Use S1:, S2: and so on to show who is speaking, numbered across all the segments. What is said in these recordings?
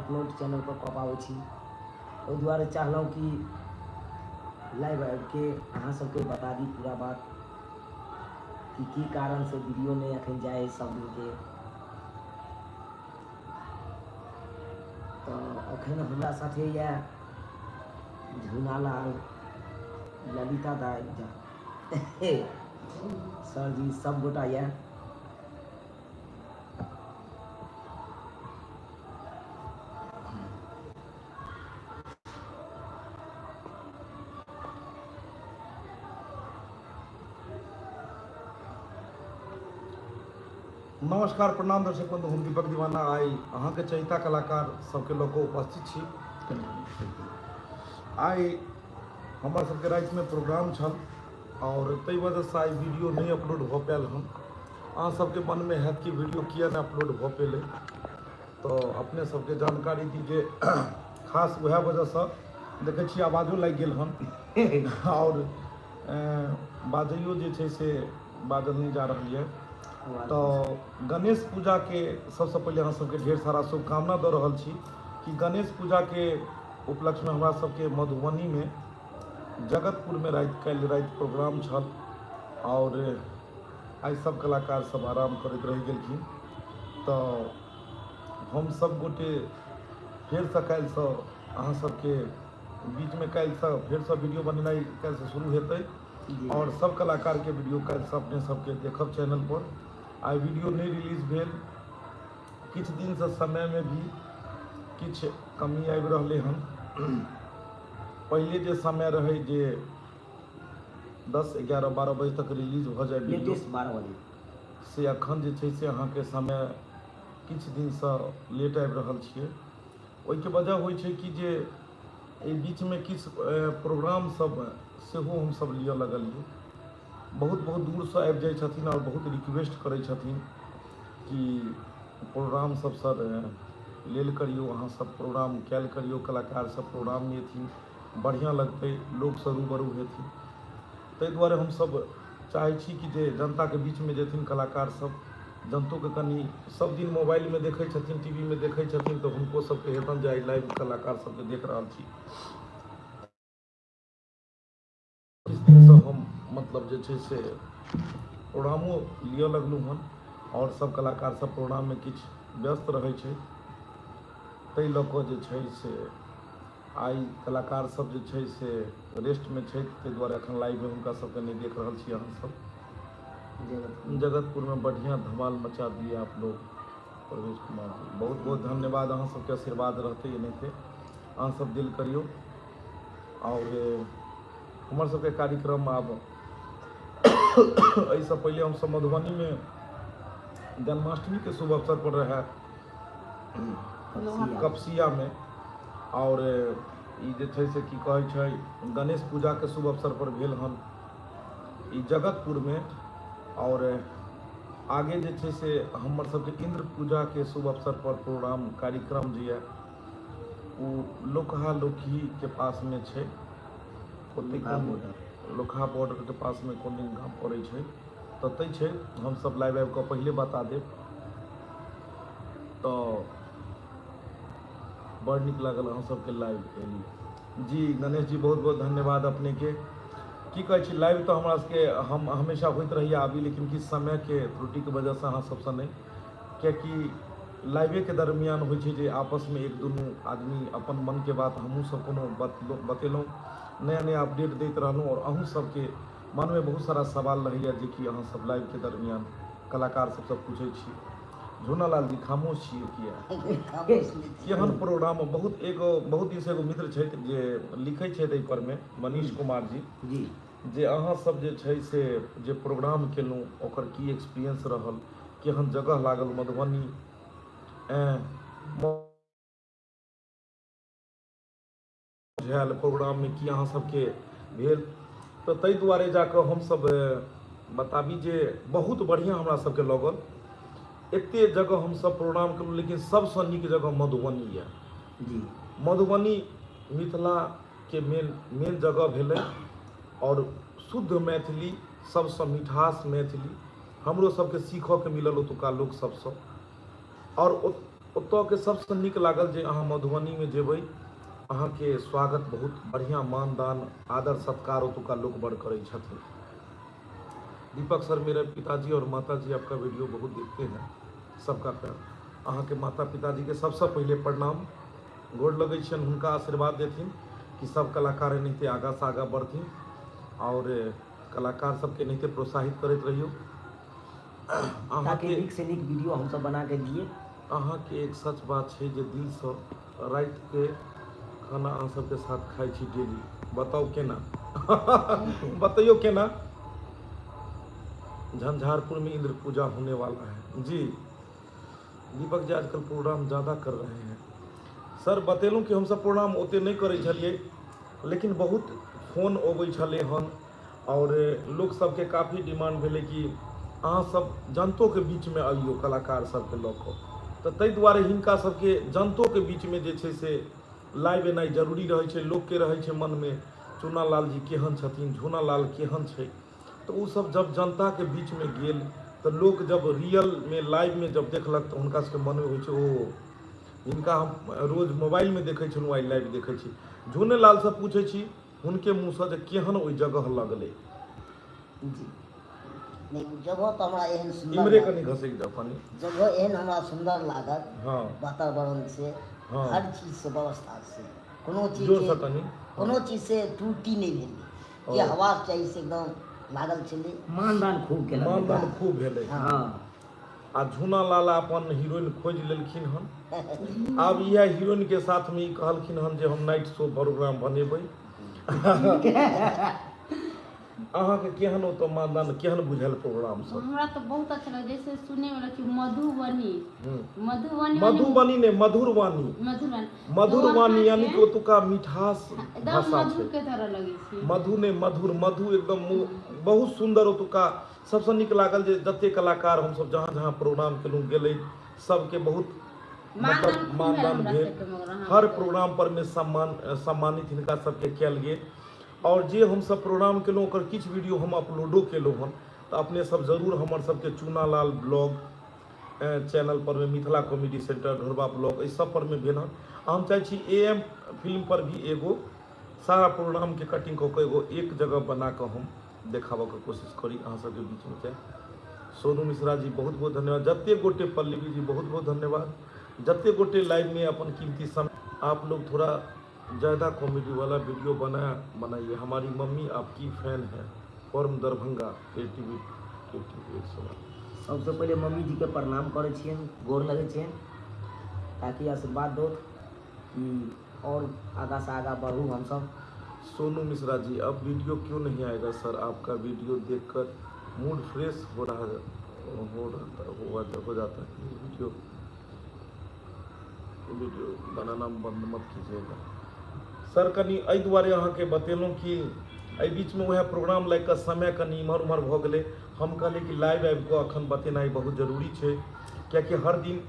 S1: Upload channel पर कऽ पाबै छी। ओहि दुआरे चाहलहुँ कि लाइव आबि के अहाँ सबके बता दी पूरा बात कि की कारण से वीडियो नहीं एखन जाए है सब दिन के। तो अखन हमरा साथे या झुनालाल, ललिता दाई सर जी सब गोटा या।
S2: नमस्कार प्रणाम दर्शक बंधु, हम दीपक दीवाना आई अहाँ के चहिता कलाकार सबके लोग उपस्थित छी। आई हमर सबके रात में प्रोग्राम छल और तई वजह से आई वीडियो नहीं अपलोड भ पायल। हम अहाँ सबके मन में हैत कि वीडियो किया नहीं अपलोड भ पेले, तो अपने सबके जानकारी दीजिए। खास वह वजह से देखे छी आवाजो लग गेल हन और बाजइयो जे छै से बाजल नहीं जा रही है। तो गणेश पूजा के सबसे पहले अहाँ सबके ढेर सारा शुभकामना दे रहा छी कि गणेश पूजा के उपलक्ष्य में हमरा सबके मधुबनी में जगतपुर में कल रात प्रोग्राम छल और आई सब कलाकार सब आराम करते रह गेलखिन। तो हम सब गोटे फिर से कल से अहाँ सबके बीच में कल से फिर से वीडियो बनेनाई कल से शुरू हेतै और सब कलाकार के वीडियो कल से अपने सबके देखब चैनल पर। आई वीडियो नहीं रिलीज भेल, किछ दिन से समय में भी किछ कमी आबि रहले हन। पहले जे समय रहे जे 10, 11, 12 बजे तक रिलीज हो जाए वीडियो,
S1: 12 बजे
S2: से अखन जे छै से अहाँ के समय किछ दिन से लेट आबि रहल छियै। ओहि के वजह होइ छै कि जे एहि बीच में किछ प्रोग्राम सब सेहो हम सब लिअ लगलियै। बहुत बहुत दूर से आबि जाइ छथिन और बहुत रिक्वेस्ट करै छथिन कि प्रोग्राम सब सर लेल करियो, अहाँ सब प्रोग्राम कैल करियो, कलाकार सब प्रोग्राम में एथिन, बढ़िया लगते, लोग से रूबरू हेथिन। ताहि दुआरे हम सब चाहे छी कि जे जनता के बीच में जेथिन कलाकार सब, जनतो के कनी सब दिन मोबाइल में देखे छथिन, टीवी में देखे छथिन, तो हुनको सबके हेतन जे लाइव कलाकार सबके देख रहल छी। इस दिन से हम मतलब जे छै से प्रोग्रामो लिअ लगलूँ हन और सब कलाकार सब प्रोग्राम में किछ व्यस्त रहे छै। ताहि लऽ कऽ जे छै से आई कलाकार सब जे छै से रेस्ट में छै, ताहि दुआरे अखन लाइव में हुनका सबके नहीं देख रहल छी। अहाँ सब जगतपुर में बढ़िया धमाल मचा दिए आप लोग। प्रवेश कुमार जी बहुत बहुत धन्यवाद, अहाँ सबके आशीर्वाद रहते एनाहिते अहाँ सब दिल करियो। और हमर सबके कार्यक्रम आब ऐसा पहले हम सब मधुबनी में जन्माष्टमी के शुभ अवसर पर रहे कपसिया में, और ई जे छै से की कहै छै गणेश पूजा के शुभ अवसर पर भेल हन ई जगतपुर में। और आगे जे छै से हमर सबके इंद्र पूजा के शुभ अवसर पर प्रोग्राम कार्यक्रम जे है वो लोकहा लोकही के पास में छै, लोकहा बॉर्डर के पास में कोन गाँव पड़े छै, ततै छै। हम सब लाइव आबि कऽ पहले बता देब। तो बड़ नीक लागल अहाँ सबके लाइव एली जी। गणेश जी बहुत बहुत धन्यवाद अपने के। की कहै छी लाइव तो हमरा सबके हम हमेशा होइत रहिए आबी, लेकिन किछ समय के त्रुटि के वजह से अहाँ सबसे नहीं, कियाकि लाइवे के दरमियान होइ छै जे आपस में एक दुनू आदमी अपन मन के बात हमहूँ सब कोनो बतेलहुँ, नया नया अपडेट दैत रहलूँ। और अहूँ सबके मन में बहुत सारा सवाल रहिए जे कि अहाँ सब लाइव के दरमियान कलाकार सबसे पूछे छी। झुनालाल जी खामोश छियै किया? केहन प्रोग्राम बहुत दिन से एगो मित्र छै जे लिखै छै एहि पर में, मनीष कुमार जी जे अहाँ सब जे छै से जे प्रोग्राम केलूँ ओकर की एक्सपीरियंस रहल, केहन जगह लागल मधुबनी प्रोग्राम में की अहाँ सबके भेल। तो ताहि दुआरे जाकर हम सब बताबी जे बहुत बढ़िया हमरा सबके लगल। एते जगह हम सब प्रोग्राम करूँ, लेकिन सबसे नीक जगह मधुबनी है जी। मधुबनी मिथिला के मेन जगह भेलै और शुद्ध मैथिली, सबसे मिठास मैथिली हमरो सबके सीखऽ के मिलल ओतुका लोक सबसँ। और ओतऽ के सबसे नीक लागल जे अहाँ मधुबनी में जेबै, अहाँ के स्वागत बहुत बढ़िया, मानदान आदर सत्कार ओतुका लोग बड़ करै छथिन। दीपक सर मेरे पिताजी और माताजी आपका वीडियो बहुत देखते हैं, सबका प्यार। अहाँ के माता पिताजी के सबसे पहले प्रणाम, गोड़ लगै छियनि, हुनका आशीर्वाद देथिन कि सब कलाकार एनाहिते आगाँ से आगाँ बढ़थिन और कलाकार सबके एनाहिते प्रोत्साहित करैत रहियो। अहाँ
S1: ताकि
S2: के
S1: नीक से नीक वीडियो हम सब बना के दिए।
S2: अहाँ के एक सच बात है जे दिल से रात के खाना अहाँ सबके साथ खाई छी डेली, बताओ केना? बताइयो केना? झंझारपुर में इंद्र पूजा होने वाला है जी। दीपक जी आजकल प्रोग्राम ज़्यादा कर रहे हैं। सर बतेलूँ कि हम सब प्रोग्राम ओते नहीं करै छलिए, लेकिन बहुत फोन अबै छलै हन और लोग सबके काफ़ी डिमांड भेलै कि अहाँ सब जनतो के बीच में आइयो कलाकार सबके लऽ कऽ, तऽ ताहि दुआरे हिनका सबके जनतो के बीच में जे छै से लाइव एनाइ जरूरी रहै छै। लोग के रहै छै मन में चूना लाल जी केहन छथिन, झूना लाल केहन छै, तो वो सब जब जनता के बीच में गेल तो लोग जब रियल में लाइव में जब देखलक तो हुनका सबके मन में होइ छै ओ हिनका हम रोज मोबाइल में देखै छलहुँ, आइ लाइव देखै छी। झूने लाल से पूछै छी हुनके मुँह से जे केहन ओहि जगह लगलै।
S3: जी नहीं, जगह तो हमरा एहन सुंदर
S2: इमरे
S3: लागल।
S2: कनी घसै जाओ पानी।
S3: जगह एहन हमरा सुंदर लागल,
S2: हाँ
S3: वातावरण से,
S2: हाँ।
S3: हर चीज से, व्यवस्था से, कोनो चीज
S2: जोर
S3: के
S2: से कनी।
S3: कोनो चीज से त्रुटि नहीं भेलै, जे
S2: हाँ।
S3: हवा चाही से एकदम लागल छलै।
S1: मानदान खूब केलक।
S2: मानदान खूब भेलै।
S1: हाँ
S2: आ झूना लाल अपन हीरोइन खोज लेलखिन हन। आब यह हीरोइन के साथ में ई कहलखिन हन जे हम नाइट शो प्रोग्राम बनेबै। अहाँ के केहन ओतऽ मानदान केहन बुझल प्रोग्राम सब?
S4: हमरा तो बहुत अच्छा लगे, जैसे सुने में लगे मधुबनी मधुबनी
S2: मधुबनी ने मधुरवाणी,
S4: मधुबनी
S2: मधुरवाणी यानी कि ओतुका मिठास
S4: एकदम
S2: भाषा
S4: मधुर
S2: छै।
S4: के तरह लगे छी।
S2: मधु ने मधुर, मधु एकदम बहुत सुंदर ओतुका। सबसे नीक लागल जे जते कलाकार हम सब जहाँ जहाँ प्रोग्राम केलहुँ गेलै सबके बहुत मतलब मानदान भेल। हर प्रोग्राम पर में सम्मानित हिनका सबके कयल गेल। और जे हम सब प्रोग्राम केलहुँ ओकर किछु वीडियो हम अपलोडो केलहुँ हन, तऽ अपने सब जरूर हमर सबके चूना लाल ब्लॉग चैनल पर में, मिथिला कॉमेडी सेंटर, ढोरबा ब्लॉग, एहि सब पर में भेल हन। हम चाहे छी AM फिल्म पर भी एगो सारा प्रोग्राम के कटिंग कऽ के एगो एक जगह बना कऽ हम देखाबऽ के कोशिश करी अहाँ सबके बीच में के। सोनू मिश्रा जी बहुत बहुत धन्यवाद, जते गोटे, पल्लवी जी बहुत बहुत धन्यवाद, जते गोटे लाइव में अपन कीमती समय। आप लोग थोड़ा ज़्यादा कॉमेडी वाला वीडियो बनाइए, हमारी मम्मी आपकी फ़ैन है, फॉर्म दरभंगा KTV 100।
S1: सबसे पहले मम्मी जी के प्रणाम करे छियनि, गोर लगे छियनि, ताकि आशीर्वाद दो कि और आगा से आगा बढ़ू हम सब।
S2: सोनू मिश्रा जी अब वीडियो क्यों नहीं आएगा सर? आपका वीडियो देखकर मूड फ्रेश हो जाता है। वीडियो बनाना बंद मत कीजिएगा सर। कनी एहि दुआरे अहाँ के बतेलहुँ कि एहि बीच में वह प्रोग्राम लाइक समय कनी इम्हर उम्हर भऽ गेलै। हम कहलिए कि लाइव आबि कऽ अखन बतेनाइ बहुत जरूरी छै, कियाकि हर दिन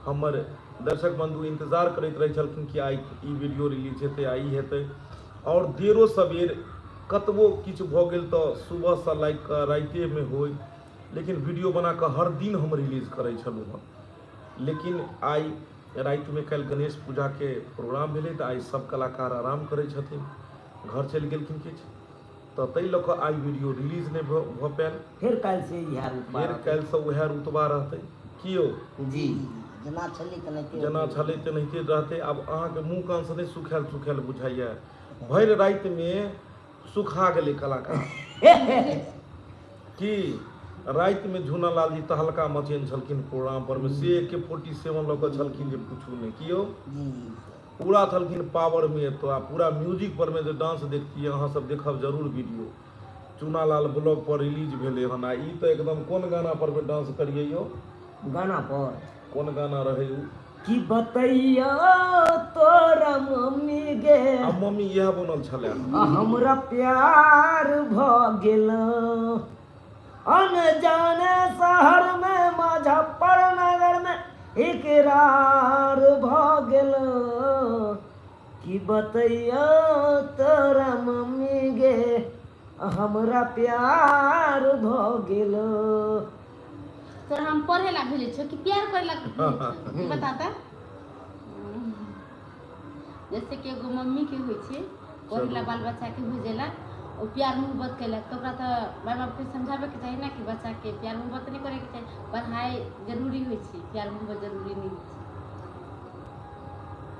S2: हमर दर्शक बंधु इंतजार करैत रहै छलखिन कि आइ ई वीडियो रिलीज हेतै, आइ हेतै। और देरो सबेर कतबो किछु भऽ गेल तऽ सुबह से लाइक कऽ राइते में होय, लेकिन वीडियो बना कऽ हर दिन हम रिलीज करै छलहुँ हँ। लेकिन आइ रात में कल गणेश पूजा के प्रोग्राम भेलै तऽ आइ सब कलाकार आराम करै छथिन, घर चलि गेलखिन किछु, तऽ ताहि लऽ कऽ आइ वीडियो रिलीज नहि भऽ पायल।
S1: फिर काल्हि से इएह रुतबा
S2: फेर काल्हि से वएह रुतबा रहतै कि यौ?
S1: जी
S3: जेना छलै तेनाहिते
S2: जेना छलै तेनाहिते रहतै। आब अहाँके मुँह कान से नहि सुखायल सुखायल बुझाइए, भरि रात में सुखा गेलै कलाकार। कि रात में झूना लाल जी तहलका मचेने छलखिन प्रोग्राम पर में, से AK-47 लऽ कऽ छलखिन जे पूछू नहीं कि यौ,
S3: जी
S2: पूरा छलखिन पावर में। तो आप पूरा म्यूजिक पर में जो डांस देखतियै अहाँ सब देखब जरूर वीडियो, चूना लाल ब्लॉग पर रिलीज भेलै हन। आ ई तो एकदम कोन गाना पर में डांस करिए यो?
S1: गाना पर
S2: कोन गाना रहे उ?
S1: कि बतैया तोरा मम्मी गे,
S2: आ मम्मी यह बनल छलै।
S1: हमरा प्यार भ गेल अनजाने शहर में, मुजफ्फरनगर में इकरार भ गेल। कि बतैया तोरा मम्मी गे, हमरा प्यार भ गेल।
S4: तो हम पढ़े ला भेजे छो कि प्यार करे ला भेजे छो? बताता जैसे कि एगो मम्मी के होइ छै पहिला बाल बच्चा के भेजेला ओ प्यार मोहब्बत केलक तो ओकरा तो माय बाप के समझाबे के चाही ना कि बच्चा के प्यार मोहब्बत नहीं करे के चाही, पढ़ाई जरूरी होइ छै, प्यार मोहब्बत जरूरी नहीं होइ छै।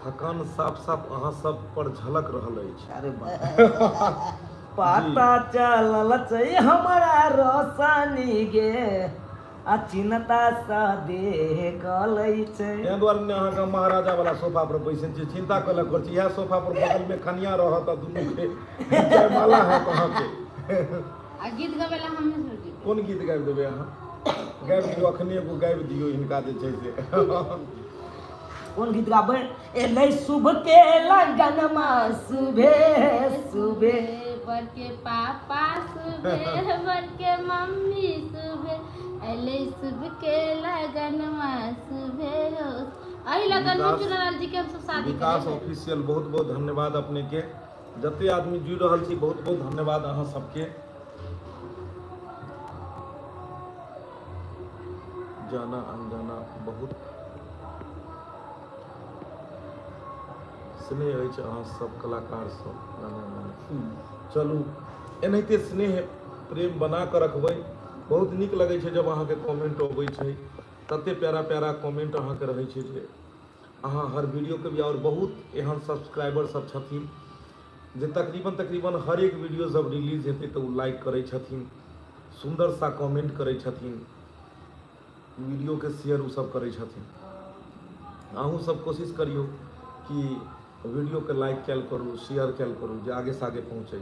S2: थकान साफ साफ अहाँ सब पर झलक रहल अछि।
S1: अरे पता चलल छै हमारा रोशनी गे आ चिन्ता सा देखलै छै।
S2: ताहि दुआरे ने अहाँके महाराजा वाला सोफा पर बैसे छी, चिंता कल कर छी। इएह सोफा पर बगल में कनिया रहत दुनू के जयमाला है कहाँ के।
S4: आ गीत गावेला हम नहीं छोड़
S2: कोन गीत गाबि देबै अहाँ? गाबि दियौ, अखने एगो गाबि दियौ हिनका जे छै से।
S1: कौन गीत गाबै? एलै शुभ के लगनमा सुबे सुबे
S4: बर के पापा सुबह बर के मम्मी सुबह अले शुभ के लगनमा सुबह हो। अही लगन में चुनालाल जी के हम सब शादी
S2: विकास ऑफिशियल बहुत बहुत धन्यवाद अपने के। जते आदमी जुड़ रहल छी बहुत बहुत धन्यवाद अहाँ सबके। जाना अनजाना बहुत स्नेह अछि अहाँ सब कलाकार सब। चलू एनाहिते स्नेह प्रेम बना कऽ रखबै। बहुत नीक लगै छै जब अहाँके कमेंट अबै छै, तते प्यारा प्यारा कमेंट अहाँके रहै छै जे अहाँ हर वीडियोके भी। और बहुत एहन सब्सक्राइबर सब छथिन जे तकरीबन हर एक वीडियो जब रिलीज हेतै तऽ ओ लाइक करै छथिन, सुंदर सा कमेंट करै छथिन, वीडियोके शेयर ओ सब करै छथिन। अहूँ सब कोशिश करियौ कि वीडियोके लाइक कैल करू, शेयर कैल करू, जे आगे से आगे पहुँचे।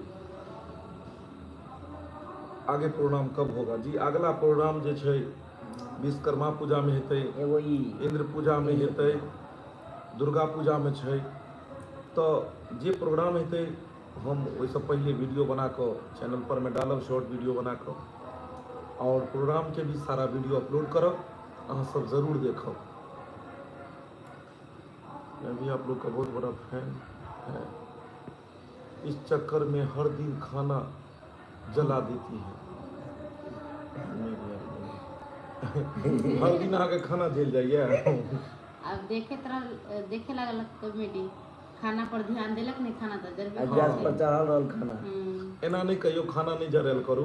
S2: आगे प्रोग्राम कब होगा जी? अगला प्रोग्राम जे छै विश्वकर्मा पूजा में हेतै,
S1: एगो ई
S2: इंद्र पूजा में हेतै, दुर्गा पूजा में छै। तो जे प्रोग्राम हेतै हम ओहिसँ पहले वीडियो बना कऽ चैनल पर में डालब, शॉर्ट वीडियो बना कऽ, और प्रोग्राम के भी सारा वीडियो अपलोड करब, अहाँ सब जरूर देखब। मैं भी आप लोग का बहुत बड़ा फैन है। इस चक्कर में हर दिन खाना जला देती है। हर दिन आके खाना जल जाइए।
S4: अब देखे लागल कॉमेडी, खाना पर ध्यान देलक नहीं, खाना तो जरबे
S1: गैस पर चढ़ल रहल खाना।
S2: एना नहीं कहियो खाना नहीं जरल करू।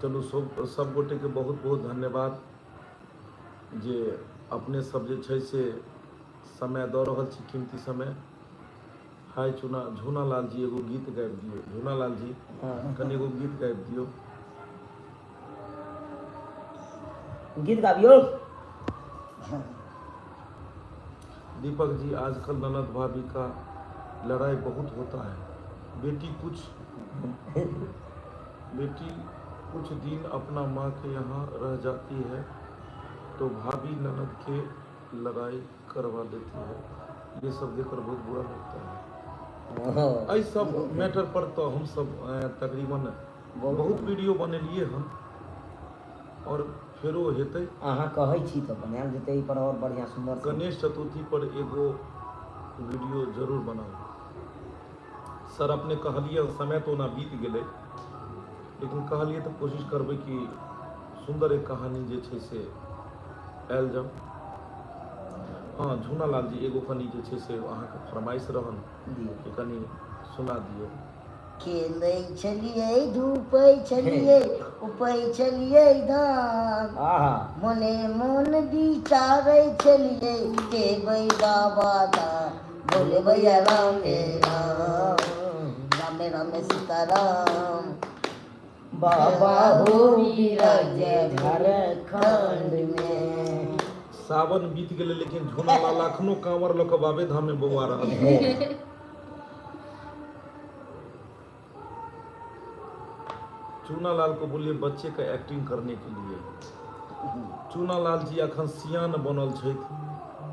S2: चलू सब गोटे के बहुत बहुत धन्यवाद जे अपने सब जे छै से समय दऽ रहल छी, कीमती समय। हाय झूना लाल जी एगो गीत गाबि दियौ। झूना लाल जी कनि एगो गीत गाबि दियौ।
S1: गीत गाबियो।
S2: दीपक जी आजकल ननद भाभी का लड़ाई बहुत होता है। बेटी कुछ दिन अपना माँ के यहाँ रह जाती है तो भाभी ननद के लड़ाई करवा लेती है। ये सब देखकर बहुत बुरा लगता है। इस सब मैटर पर तो हम सब तकरीबन बहुत वीडियो बनेलिए हम, और फेरो हेतै।
S1: अहाँ कहै छी तऽ बनायल जेतै ई पर और बढ़िया सुंदर।
S2: गणेश चतुर्थी पर एगो वीडियो जरूर बनाओ सर। अपने कहलिए समय तो ना बीत गेलै, लेकिन कहलिए तो कोशिश करबै कि सुंदर एक कहानी जे छै से आयल जाओ। हाँ झूना लाल जी एगो कनी जे छै से अहाँके फरमाइश रहन कि कनी सुना दियौ।
S3: खेलै छलियै, धूपै छलियै, उपै छलियै धान, मोने मोन विचारै छलियै, जेबै बाबा धाम, बोलबै रामे राम, रामे रामे सीताराम, बाबा हो विराज झारखंड में।
S2: सावन बीत गेलै लेकिन झूना लाल अखनो कांवर लऽ कऽ बाबे धाम में बौआ रहल है। चूना लाल को बोलिए बच्चे का एक्टिंग करने के लिए। चूना लाल जी अखन सियान बनल छथि,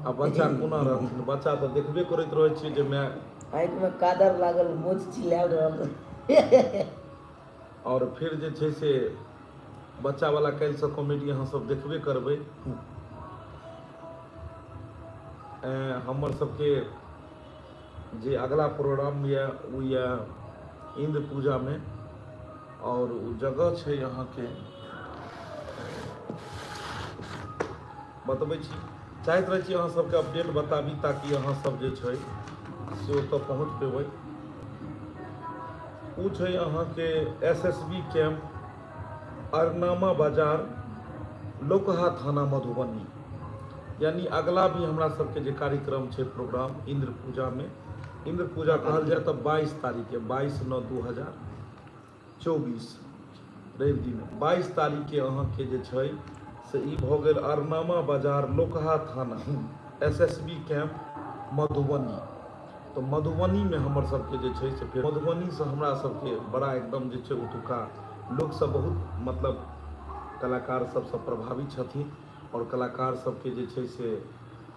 S2: आ बच्चा कोना रहथिन? बच्चा तऽ देखबे करैत रहै छियै जे मैं
S1: आँखि में कादर लागल, मोच चिल्लायल रहल।
S2: और फिर जे छै से बच्चा वाला काल्हि से कॉमेडी अहाँ सब देखबे करबै। हमर सबके जे अगला प्रोग्राम यऽ ओ यऽ इंद्र पूजा में, और वो जगह छै अहाँके बतबै छी। चाहैत रहै छी अहाँ सबके अपडेट बताबी ताकि अहाँ सब जे छै से ओतऽ पहुँच पेबै। ओ छै अहाँके SSB कैम्प अरनामा बाजार लोकहा थाना मधुबनी। यानी अगला भी हमरा सबके जे कार्यक्रम छै प्रोग्राम इंद्र पूजा में, इंद्र पूजा कहल जाए तऽ 22 तारीख के 22/9/2024 रवि दिन 22 तारीख के अहाँके जे छै से ई भऽ गेल अरनामा बाजार लोकहा थाना SSB कैम्प मधुबनी। तो मधुबनी में हमर सबके जे छै से फेर मधुबनी से हमरा सबके बड़ा एकदम जे छै ओतुका लोग सब बहुत मतलब कलाकार सबसँ प्रभावित छथिन और कलाकार सबके जे छै से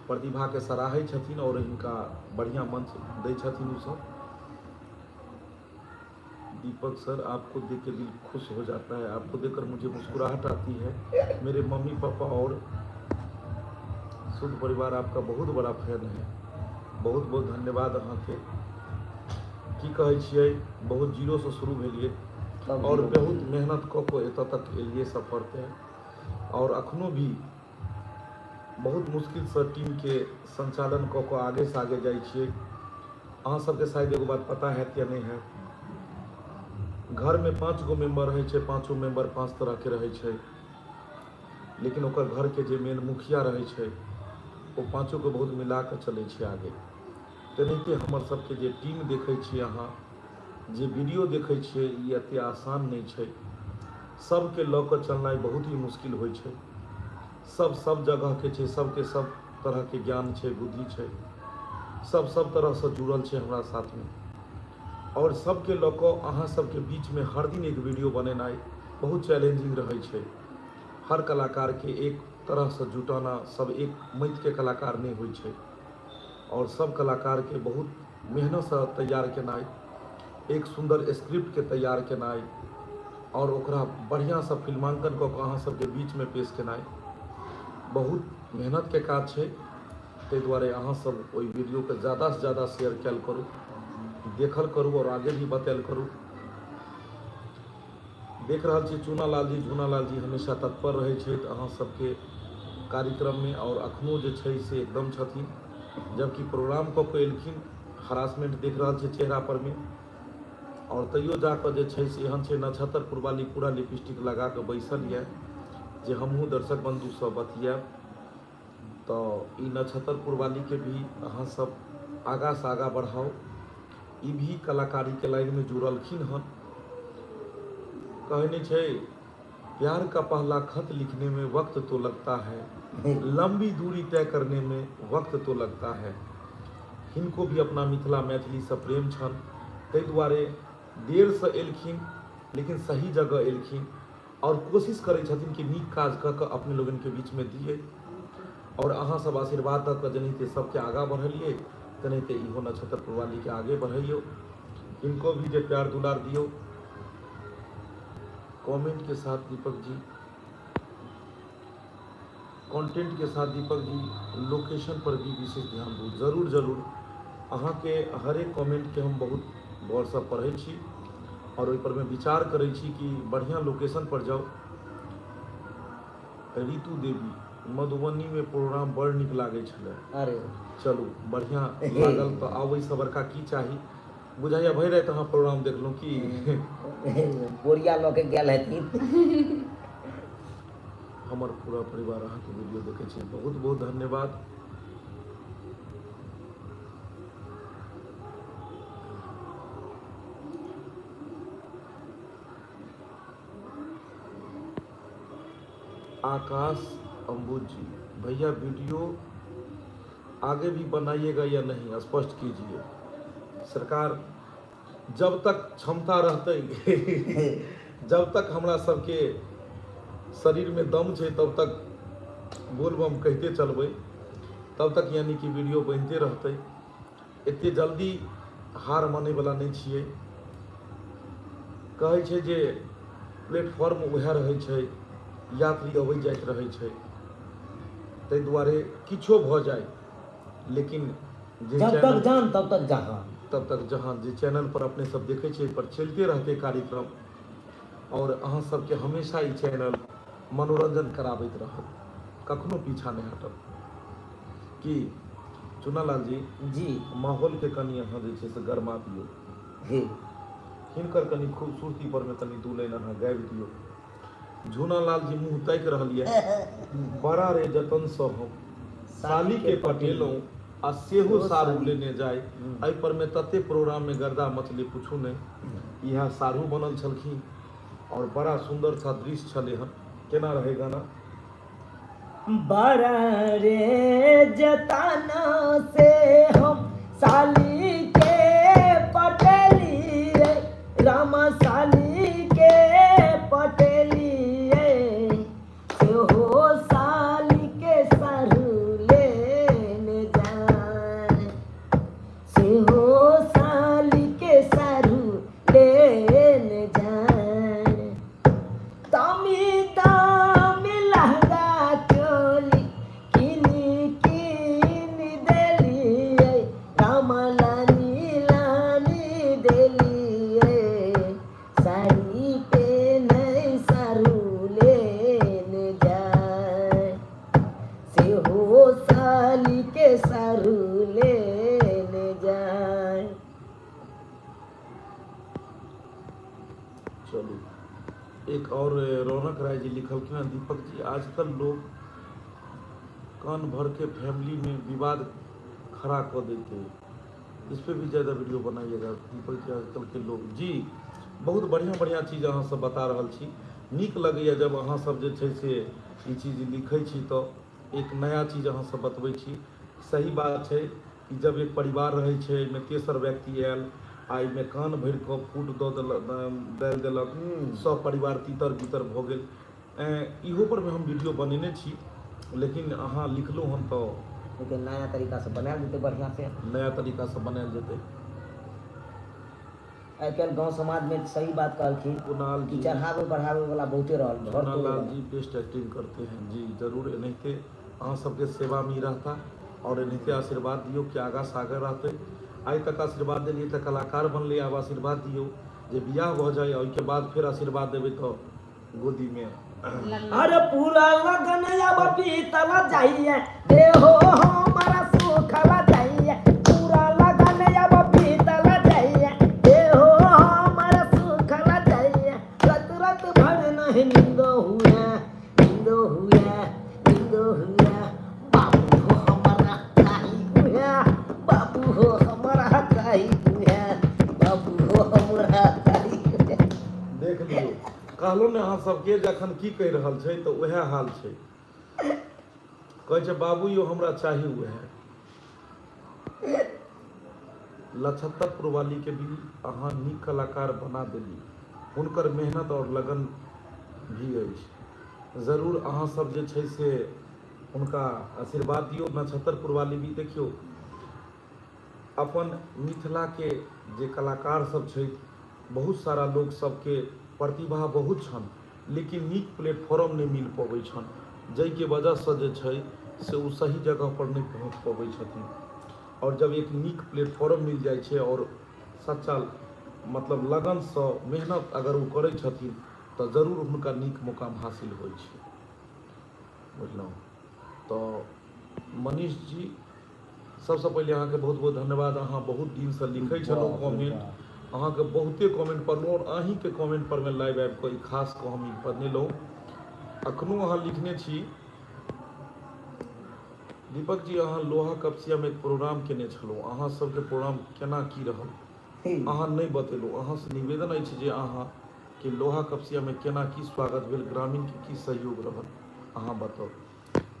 S2: प्रतिभा के सराहै छथिन और इनका बढ़िया मंच दै छथिन उ सब। दीपक सर, आपको देख के दिल खुश हो जाता है, आपको देखकर मुझे मुस्कुराहट आती है। मेरे मम्मी पापा और शुद्ध परिवार आपका बहुत बड़ा फैन है। बहुत बहुत धन्यवाद अहाँके। की कहै छियै, बहुत जीरो से शुरू भेलियै और बहुत मेहनत कऽ के एतऽ तक एलियै सफर पे और अखनो भी बहुत मुश्किल से टीम के संचालन कऽ के आगे से आगे जाइ छियै। अहाँ सबके शायद एगो बात पता हैत या नहीं है, घर में 5 गो मेंबर रहै छै, 5 मेंबर 5 तरह के रहै छै, लेकिन ओकर घर के जे मेन मुखिया रहै छै वो 5 को बहुत मिला के चलै छै आगे। तेनाहिते हमर सबके जे टीम देखै छियै अहाँ, जे वीडियो देखै छियै, ई एते आसान नहीं छै। सबके लऽ कऽ चलनाइ बहुत ही मुश्किल होइ छै। सब जगह के छै, सबके सब तरह के ज्ञान छै, बुद्धि छै, सब तरह से जुड़ल छै हमरा साथ में और सबके लऽ कऽ अहाँ सबके बीच में हर दिन एक वीडियो बनेनाइ बहुत चैलेंजिंग रहै छै। हर कलाकार के एक तरह से जुटाना, सब एक मैथ के कलाकार नहीं होइ छै और सब कलाकार के बहुत मेहनत से तैयार केनाइ, एक सुंदर स्क्रिप्ट के तैयार केनाइ और ओकरा बढ़िया से फिल्मांकन कऽ के अहाँ सबके बीच में पेश केनाइ बहुत मेहनत के काज छै। ताहि दुआरे अहाँ सब ओहि वीडियो के ज़्यादा से ज़्यादा शेयर कैल करू, देखल करू और आगे भी बतायल करू। देख रहल छी झूना लाल जी हमेशा तत्पर रहै छथि अहाँ सबके कार्यक्रम में और अखनो जे छै से एकदम छथिन। जबकि प्रोग्राम कऽ के एलखिन, हरासमेंट देख रहल छी चेहरा पर में और तैयो जाकर जे छै से एहन छै नक्षत्रपुर वाली पूरा लिपस्टिक लगा के बैसल ये जे हमहूँ दर्शक बंधु से बतियाब। तो ई नक्षत्रपुर वाली के भी अहाँ सब आगा से आगा बढ़ाओ। ई भी कलाकारी के लाइन में जुड़लखिन हन। कहने छै प्यार का पहला खत लिखने में वक्त तो लगता है, लंबी दूरी तय करने में वक्त तो लगता है। हिनको भी अपना मिथिला मैथिली से प्रेम छन, ताहि दुआरे देर से एलखिन लेकिन सही जगह एलखिन और कोशिश करै छथिन कि नीक काज कऽ के अपने लोगन के बीच में दिए और अहाँ सब आशीर्वाद दऽ कऽ जेनाहिते सबके आगाँ बढ़लिए तेनाहिते इहो नक्षत्रपुर वाली के आगे बढ़ैयो। इनको भी जे प्यार दुलार दियो। कमेंट के साथ दीपक जी, कंटेंट के साथ दीपक जी लोकेशन पर भी विशेष ध्यान दू। जरूर अहाँ के हर एक कमेंट के हम बहुत गौर से पढ़ै छी और ओहि पर में विचार करै छी कि बढ़िया लोकेशन पर जाओ। ऋतु देवी, मधुबनी में प्रोग्राम बड़ नीक लागे छलै।
S1: अरे
S2: चलू बढ़िया लागल तो आबै से बड़का की चाही। बुझाइया भरि राति अहाँ प्रोग्राम देखलहुँ की
S1: बोरिया लऽ के गेल हेथिन।
S2: हमर पूरा परिवार अहाँ के वीडियो देखे छै, बहुत बहुत धन्यवाद। आकाश अंबुज जी, भैया वीडियो आगे भी बनाइएगा या नहीं, स्पष्ट कीजिए। सरकार जब तक क्षमता रहते जब तक हमरा सबके शरीर में दम छै तब तक बोलबम कहते चलबै, तब तक यानी कि वीडियो बनते रहते। एते जल्दी हार मानै वाला नहीं छियै। कहै छै जे प्लेटफॉर्म वएह रहै छै, यात्री अबै जाइत रहै छै, ताहि दुआरे किछो भऽ जाए लेकिन
S1: जब तक जान तब तक जहान।
S2: तब तक जहाँ जे चैनल पर अपने सब देखे छे पर चलते रहते कार्यक्रम और अहाँ सबके हमेशा ई चैनल मनोरंजन कराबैत रहत, कखनो पीछा नहीं हटत। कि चुनालाल जी
S1: जी
S2: माहौल के कनी अहाँ जे छै से गरमा दियौ,
S1: हे
S2: हिनकर कनी खूबसूरती पर में कनी दू लाइन अहाँ गाबि दियौ। झूनालाल जी मुँह ताकि रहल यऽ, बड़ा रे जतन सँ हम साली के पटेलहुँ आ सेहो सारू लेने जाय। एहि पर में तते प्रोग्राम में गर्दा मचली पूछू नहीं। यह सारू बनल छलखिन और बड़ा सुंदर सा दृश्य छले हन। केना रहे गाना?
S1: बड़ा रे जताना से हम साली के पटेली रे, रामा साली के पटेली रे, से हो साली के सारू लेने जाए, से हो साली के सारू लेने जाए। दामी दामी लहंगा चोली किनी किनी देलिए, रामा लानी लानी देलिए, साड़ी पे नहीं सारू लेने जाए, से हो साली के सारू लेने जाए।
S2: चलो एक और रौनक राय जी लिखलखिन हैं, दीपक जी आजकल लोग कान भर के फैमिली में विवाद खड़ा कर देते हैं, इस पे भी ज़्यादा वीडियो बनाइएगा। दीपक जी आजकल के लोग जी बहुत बढ़िया बढ़िया चीज अहाँ सब बता रहल छी। नीक लगैए जब अहाँ सब जे छै से ई चीज लिखै छी तो एक नया चीज अहाँ सब बतबै छी। सही बात छै कि जब एक परिवार रहै छै, एहिमे तेसर व्यक्ति आयल आ एहिमे कान भरि कऽ फूट दऽ डालि देलक, सब परिवार तीतर बीतर भऽ गेल। इहो पर भी हम वीडियो बनेने छी, लेकिन अहाँ लिखलहुँ हन तो
S1: लेकिन नया तरीका से बनायल जेतै, बढ़िया से
S2: नया तरीका से बनायल जेतै।
S1: आइ काल्हि गाँव समाज में सही बात कहलखिन
S2: कुणाल
S1: कि
S2: जी
S1: चढ़ावे बढ़ावे वाला बहुते रहल, घर तोड़े
S2: कुणाल
S1: वाला।
S2: जी बेस्ट एक्टिंग करते हैं जी, जरूर एनाहिते अहाँ सबके सेवा में ही रहता और एनाहिते आशीर्वाद दियो कि आगाँ से आगे रहते। आइ तक आशीर्वाद देलिए तो कलाकार बनले, आब आशीर्वाद दियो जे बियाह भऽ जाए, ओहिके बाद फिर आशीर्वाद देबै तो गोदी में
S1: अरे पूरा लगन अब बीतल जाइए, देहो हमारा सुखल जाइए, पूरा लगन अब बीतल जाइए, देहो हमारा सुखल जाइए, रत रत भर नहीं नींद हुआ, नींद हुआ, नींद हुआ, बाबू हो हमारा काई हुआ, बाबू हो हमारा काई हुआ, बाबू हो हमारा काई हुआ।
S2: देख लियो। कहलहुँ ने अहाँ सबके जखन की कहि रहल छै तो उएह हाल छै। कहै छै बाबू यो हमरा चाही उएह। 75 वाली के भी अहाँ नीक कलाकार बना देली, हुनकर मेहनत और लगन भी अछि। जरूर अहाँ सब जे छै से हुनका आशीर्वाद दियौ। 75 वाली भी देखियौ, अपन मिथिला के जे कलाकार सब छै, बहुत सारा लोग सबके प्रतिभा बहुत छन, लेकिन नीक प्लेटफॉर्म नहीं मिल पबै छन, जाहिके वजह से जे छै से वो सही जगह पर नहीं पहुँच पबै छथिन। और जब एक नीक प्लेटफॉर्म मिल जाए छै और सच्चा मतलब लगन से मेहनत अगर वो करै छथिन तो जरूर हुनका नीक मुकाम हासिल होइ छै। बुझलहुँ? तो मनीष जी सबसे पहले अहाँ के बहुत बहुत धन्यवाद। अहाँ बहुत दिन से लिखै छलहुँ कमेंट, अहाँ के बहुते कमेंट पढ़लहुँ और अहीं के कमेंट पर में लाइव आबि कऽ खास कऽ हम बनेलहुँ। अखनो अहाँ लिखने छी दीपक जी, अहाँ लोहा कपसिया में एक प्रोग्राम केने छलहुँ, अहाँ सबके प्रोग्राम केना की रहल अहाँ नहीं बतेलहुँ। अहाँ से निवेदन अछि जे अहाँ के लोहा कपसिया में केना की स्वागत भेल, ग्रामीण के की सहयोग रहल, अहाँ बताउ।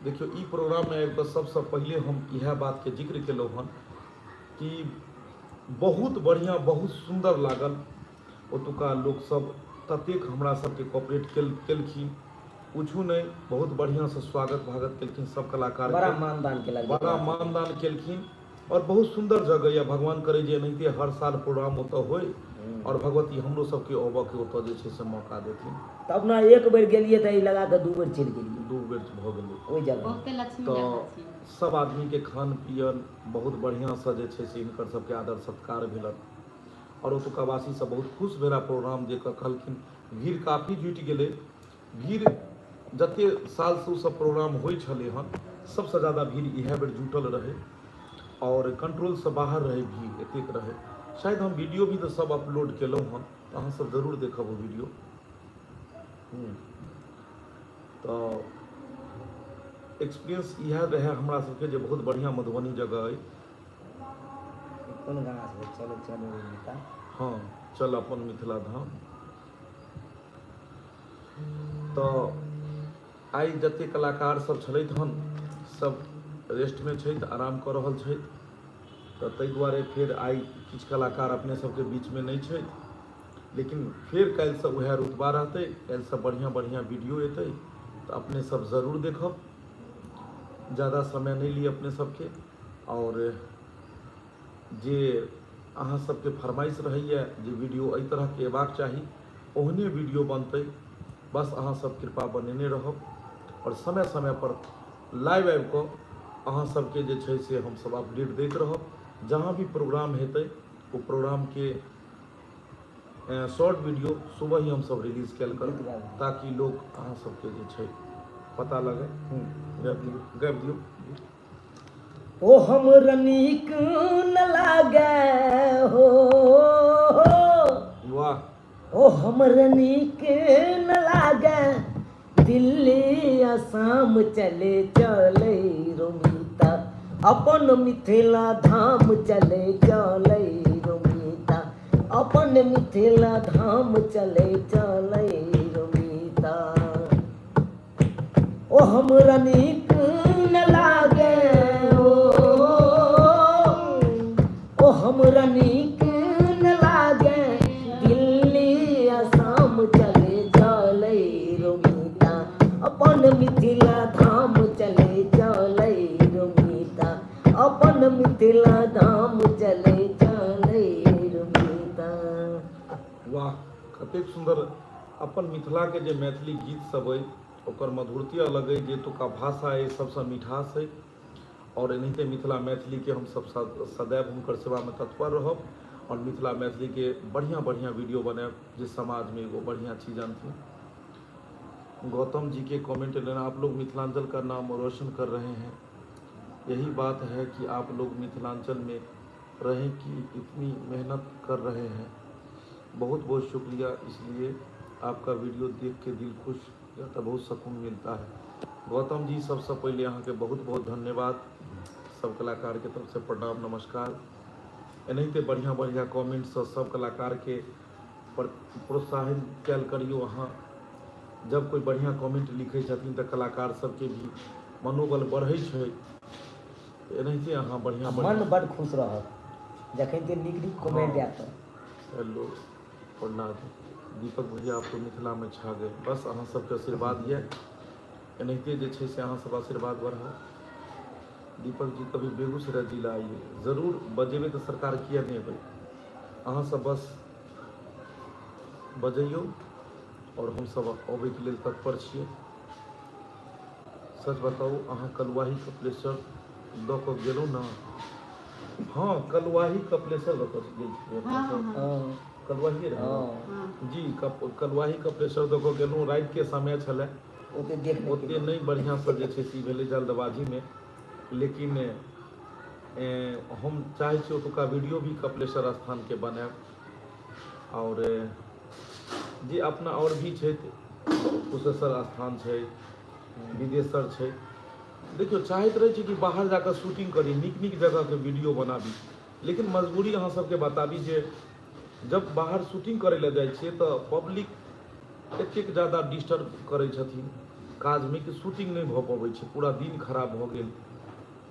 S2: देखियो ई प्रोग्राम में आबि कऽ सबसे पहले हम इएह बात के जिक्र केलहुँ हन कि बहुत बढ़िया बहुत सुंदर लागल। ओतुका लोग सब ततेक हमरा सबके कोऑपरेट केलखिन, पूछू नहीं, बहुत बढ़िया से स्वागत भागत केलखिन सब कलाकार,
S1: बड़ा मानदान केलक,
S2: बड़ा मानदान केलखिन। और बहुत सुंदर जगह या, भगवान करे जे एनाहिते हर साल प्रोग्राम ओतऽ होय और भगवती हमरो सबके अबऽ के ओतऽ जे छै से मौका देथिन।
S1: तब ना एक बेर गेलिए तो ई लगा के 2 बेर चलि गेलिए,
S2: 2 बेर भऽ गेलै
S1: ओहि जगह।
S4: बहुते लक्ष्मी
S2: तो
S4: जगह छै।
S2: सब आदमी के खान पियन बहुत बढ़िया से जे छै से हिनकर सबके आदर सत्कार भेलन और ओतुका वासी सब बहुत खुश भेला प्रोग्राम देख कऽ। कहलखिन भीड़ काफी जुटि गेलै, भीड़ जते साल से सब प्रोग्राम होइ छलै हन सबसे ज़्यादा भीड़ इएह बेर जुटल रहे और कंट्रोल से बाहर रहे भीड़ एतेक रहे। शायद हम वीडियो भी तो सब अपलोड केलहुँ हन, अहाँ सब जरूर देखब वो वीडियो। तो एक्सपीरियंस इएह रहे हमरा सबके जे बहुत बढ़िया मधुबनी जगह है।
S1: कौन गाना से चलो चलो मिता
S2: हाँ, चल अपन मिथिला धाम। तो आई जते कलाकार सब छलैथ हन सब रेस्ट में छथि, आराम कऽ रहल छथि। तो ताहि दुआरे फेर आई किछु कलाकार अपने सबके बीच में नहीं छथि, लेकिन फिर काल्हि से वह रुतबा रहतै, काल्हि से बढ़िया बढ़िया वीडियो एतै तो अपने सब जरूर देखब। ज़्यादा समय नहीं ली अपने सबके, और जे अहाँ सबके फरमाइश रहैए जे वीडियो एहि तरह के एबाक चाही ओहने वीडियो बनतै। बस अहाँ सब कृपा बनेने रहब और समय समय पर लाइव आबि कऽ अहाँ सबके जे छै से हम सब अपडेट दैत रहब। जहाँ भी प्रोग्राम हेतै वो प्रोग्राम के शॉर्ट वीडियो सुबह ही हम सब रिलीज कयल करब ताकि लोग अहाँ सबके जे छै पता लगे। गाबि दियौ।
S1: ओ हमरा नीक न लागे हो,
S2: वाह।
S1: ओ हमरा नीक न लागे दिल्ली आसाम चले चले रोमिता, अपन मिथिला धाम चले चले रोमिता, अपन मिथिला धाम चले चले रोमिता। ओ हमरा नीक न लागे ओ हमरा नीक न लागे दिल्ली आसाम चले चले रोमिता, अपन मिथिला धाम चले चले रोमिता, अपन मिथिला धाम चले चले रोमिता।
S2: वाह, कतेक सुंदर। अपन मिथिला के जे मैथिली गीत सब है ओकर मधुरती अलग है, जे तुका भाषा है सबसे मिठास है। और एनाहिते मिथिला मैथिली के हम सब सदैव हुनकर सेवा में तत्पर रहब और मिथिला मैथिली के बढ़िया बढ़िया वीडियो बनाएब जे समाज में एगो बढ़िया चीज आनती। गौतम जी के कमेंट लेना, आप लोग मिथिलांचल का नाम रोशन कर रहे हैं, यही बात है कि आप लोग मिथिलांचल में रहें कि इतनी मेहनत कर रहे हैं। बहुत बहुत शुक्रिया, इसलिए आपका वीडियो देख के दिल खुश जाता, बहुत सुकून मिलता है। गौतम जी सबसे पहले यहाँ के बहुत बहुत धन्यवाद, सब कलाकार के तरफ से प्रणाम नमस्कार। एनाहिते बढ़िया बढ़िया कमेंट से सब कलाकार के प्रोत्साहित कयल करियो। अहाँ जब कोई बढ़िया कमेंट लिखे छथिन तो कलाकार सबके भी मनोबल बढ़ै छै। एनाहिते अहाँ बढ़िया
S1: मन बड़ खुश रहत जखन ते नीक नीक कमेंट आयत।
S2: हेलो प्रणाम दीपक भैया, आप तो मिथिला में छा गए। बस अहाँ सबके आशीर्वाद ये, एनाहिते जे छै से अहाँ सब आशीर्वाद बढ़ाओ। दीपक जी कभी बेगूसराय जिला आइए, जरूर बजेबै तो सरकार किया नहीं अबै, अहाँ सब बस बजैयौ और हम सब अबै के लेल तत्पर छियै। सच बताओ अहाँ कलुआही कपिलेश्वर दऽ कऽ गेलहुँ ना? हाँ, कलुआही कपिलेश्वर दऽ कऽ गेल छियै। कलुआही रहे जी, कलुआही कपिलेश्वर दऽ कऽ गेलहुँ। राति के समय छलै, ओते नहीं बढ़िया से जे छै से भेलै जल्दबाजी में, लेकिन हम चाहे छी ओतुका वीडियो भी कपिलेश्वर स्थान के बनाएब। और जे अपना और भी छै कुशेश्वर स्थान छै, विदेशर छै। देखियो चाहैत रहे छी कि बाहर जाकर शूटिंग करी, नीक नीक जगह के वीडियो बनाबी, लेकिन मजबूरी अहाँ सबके बताबी जे जब बाहर शूटिंग करे लए जाइ छियै तो पब्लिक एतेक ज़्यादा डिस्टर्ब करै छथिन काज में कि शूटिंग नहीं भऽ पबै छै। पूरा दिन खराब भऽ गेल,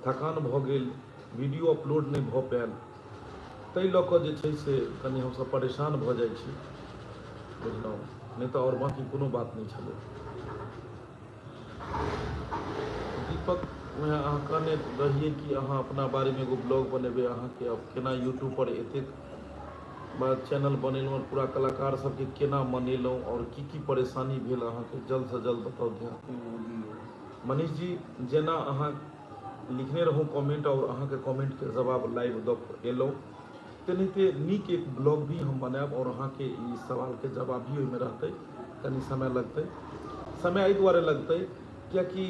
S2: थकान भऽ गेल, वीडियो अपलोड नहीं भऽ पायल, ताहि लऽ कऽ जे छै से कनि हमसब परेशान भऽ जाइ छी, बुझलहुँ। नहीं तो और बाकी कोनो बात नहीं छलै। दीपक में अहाँ कहने रहिए कि अहाँ अपना बारे में एगो ब्लॉग बनेबै, अहाँ के अब केना यूट्यूब पर एतेक बार चैनल बनेलहुँ और पूरा कलाकार सबके केना मनेलहुँ और की परेशानी भेल अहाँ के जल्द से जल्द बताउ ध्यान। मनीष जी, जेना अहाँ लिखने रहूँ कमेंट और अहाँ के कमेंट के जवाब लाइव दऽ कऽ एलहुँ, तेनाहिते नीक एक ब्लॉग भी हम बनाएब और अहाँ के ई सवाल के जवाब भी ओहिमे रहतै। कनि समय लगतै, समय एहि दुआरे लगतै कियाकि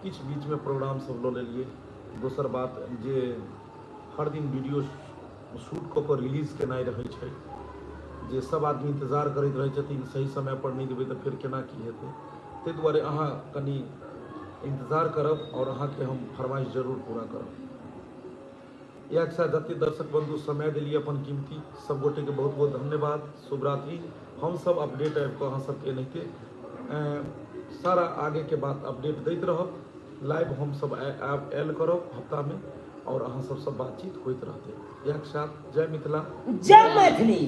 S2: किछ बीच में प्रोग्राम सब लऽ लेलिए। दोसर बात जे हर दिन वीडियो शूट कऽ कऽ रिलीज केनाइ रहै छै, जे सब आदमी इंतजार करैत रहै छथिन, सही समय पर नहीं देबै तऽ फेर केना की हेतै। ताहि दुआरे अहाँ कनि इंतजार करब और अहाँ के हम फरमाइश जरूर पूरा करब। एक साथ जते दर्शक बंधु समय दिलिए अपन कीमती, सब गोटे के बहुत बहुत धन्यवाद। शुभ रात्रि। हम सब अपडेट आबि कऽ अहाँ सबके एनाहिते सारा आगे के बात अपडेट दैत रहब। लाइव हम सब आयल करब हफ्ता में और अहाँ सब बातचीत होइत रहतै। एक साथ जय मिथिला,
S1: जय मैथिली।